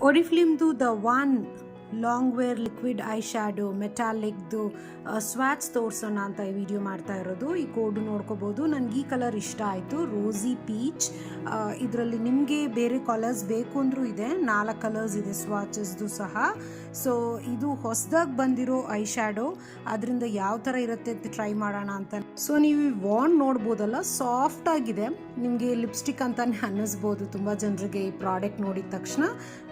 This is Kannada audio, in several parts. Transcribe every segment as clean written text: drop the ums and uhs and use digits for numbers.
ಒರಿಫ್ಲೇಮ್ದು the one long wear liquid eye shadow ಮೆಟಾಲಿಕ್ದು ಸ್ವ್ಯಾಚ್ ತೋರಿಸೋಣ ಅಂತ ಈ ವಿಡಿಯೋ ಮಾಡ್ತಾ ಇರೋದು. ಈ ಕೋಡ್ ನೋಡ್ಕೋಬೋದು. ನನಗೆ ಈ ಕಲರ್ ಇಷ್ಟ ಆಯಿತು, ರೋಸಿ ಪೀಚ್. ಇದರಲ್ಲಿ ನಿಮಗೆ ಬೇರೆ ಕಲರ್ಸ್ ಬೇಕು ಅಂದರೂ ಇದೆ, 4 ಕಲರ್ಸ್ ಇದೆ ಸ್ವಾಚಸ್ದು ಸಹ. ಸೊ ಇದು ಹೊಸದಾಗಿ ಬಂದಿರೋ ಐ ಶ್ಯಾಡೋ, ಅದರಿಂದ ಯಾವ ಥರ ಇರುತ್ತೆ ಅಂತ ಟ್ರೈ ಮಾಡೋಣ ಅಂತ. ಸೊ ನೀವು ಈ ವಾಂಡ್ ನೋಡ್ಬೋದಲ್ಲ, ಸಾಫ್ಟ್ ಆಗಿದೆ. ನಿಮಗೆ ಲಿಪ್ಸ್ಟಿಕ್ ಅಂತಾನೆ ಅನ್ನಿಸ್ಬೋದು ತುಂಬ ಜನರಿಗೆ ಈ ಪ್ರಾಡಕ್ಟ್ ನೋಡಿದ ತಕ್ಷಣ.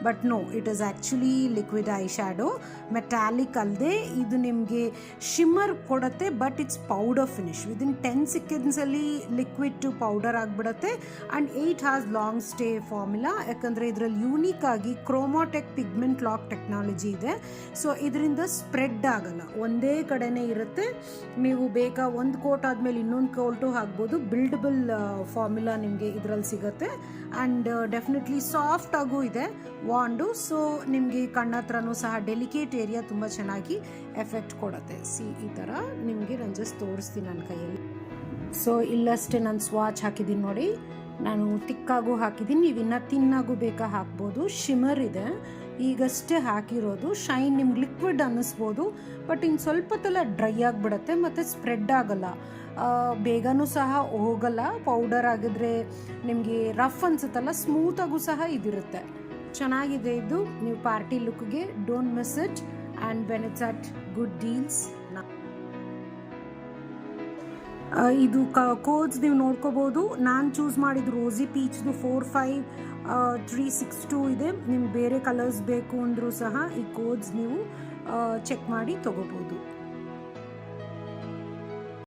But no, it is actually liquid eye shadow. Metallic ಅಲ್ಲದೆ ಇದು ನಿಮಗೆ ಶಿಮ್ಮರ್ ಕೊಡುತ್ತೆ, but it's powder finish. Within 10 ಸೆಕೆಂಡ್ಸಲ್ಲಿ ಲಿಕ್ವಿಡ್ ಟು ಪೌಡರ್ ಆಗಿಬಿಡುತ್ತೆ. And 8 hours long stay formula. ಯಾಕಂದರೆ ಇದರಲ್ಲಿ ಯೂನಿಕ್ ಆಗಿ ಕ್ರೋಮಾಟೆಕ್ ಪಿಗ್ಮೆಂಟ್ ಲಾಕ್ ಟೆಕ್ನಾಲಜಿ ಇದೆ. ಸೊ ಇದರಿಂದ ಸ್ಪ್ರೆಡ್ ಆಗಲ್ಲ, ಒಂದೇ ಕಡೆನೇ ಇರುತ್ತೆ. ನೀವು ಬೇಕಾ ಒಂದು ಕೋಟ್ ಆದಮೇಲೆ ಇನ್ನೊಂದು ಕೋಟು ಹಾಕ್ಬೋದು. ಬಿಲ್ಡಬಲ್ ಫಾರ್ಮುಲಾ ನಿಮಗೆ ಇದರಲ್ಲಿ ಸಿಗುತ್ತೆ. ಆ್ಯಂಡ್ ಡೆಫಿನೆಟ್ಲಿ ಸಾಫ್ಟ್ ಆಗೂ ಇದೆ ವಾಂಡು. ಸೊ ನಿಮಗೆ ಕಣ್ಣ ಹತ್ರನೂ ಸಹ ಡೆಲಿಕೇಟ್ ಏರಿಯಾ ತುಂಬ ಚೆನ್ನಾಗಿ ಎಫೆಕ್ಟ್ ಕೊಡುತ್ತೆ. ಈ ಥರ ನಿಮಗೆ ನಾನು ಜಸ್ಟ್ ತೋರಿಸ್ತೀನಿ ನನ್ನ ಕೈಯಲ್ಲಿ. ಸೊ ಇಲ್ಲಷ್ಟೇ ನಾನು ಸ್ವಾಚ್ ಹಾಕಿದ್ದೀನಿ ನೋಡಿ. ನಾನು ತಿಕ್ಕಾಗೂ ಹಾಕಿದ್ದೀನಿ, ನೀವು ಇನ್ನೂ ತಿನ್ನಾಗೂ ಬೇಕಾ ಹಾಕ್ಬೋದು. ಶಿಮರ್ ಇದೆ, ಈಗಷ್ಟೇ ಹಾಕಿರೋದು. ಶೈನ್ ನಿಮ್ಗೆ ಲಿಕ್ವಿಡ್ ಅನ್ನಿಸ್ಬೋದು, ಬಟ್ ಇನ್ನು ಸ್ವಲ್ಪ ಹೊತ್ತೆಲ್ಲ ಡ್ರೈ ಆಗಿಬಿಡುತ್ತೆ ಮತ್ತು ಸ್ಪ್ರೆಡ್ ಆಗಲ್ಲ, ಬೇಗನೂ ಸಹ ಹೋಗಲ್ಲ. ಪೌಡರ್ ಆಗಿದ್ರೆ ನಿಮಗೆ ರಫ್ ಅನ್ಸುತ್ತಲ್ಲ, ಸ್ಮೂತಾಗೂ ಸಹ ಇದಿರುತ್ತೆ. ಚೆನ್ನಾಗಿದೆ ಇದು. ನೀವು ಪಾರ್ಟಿ ಲುಕ್ಗೆ don't miss it. And when it's at good deals. ಇದು ಕೋಡ್ಸ್ ನೀವು ನೋಡ್ಕೋಬೋದು. ನಾನು ಚೂಸ್ ಮಾಡಿದ್ದು ರೋಸಿ ಪೀಚ್ದು 45362 ಇದೆ. ನಿಮ್ಗೆ ಬೇರೆ ಕಲರ್ಸ್ ಬೇಕು ಅಂದರೂ ಸಹ ಈ ಕೋಡ್ಸ್ ನೀವು ಚೆಕ್ ಮಾಡಿ ತೊಗೋಬೋದು.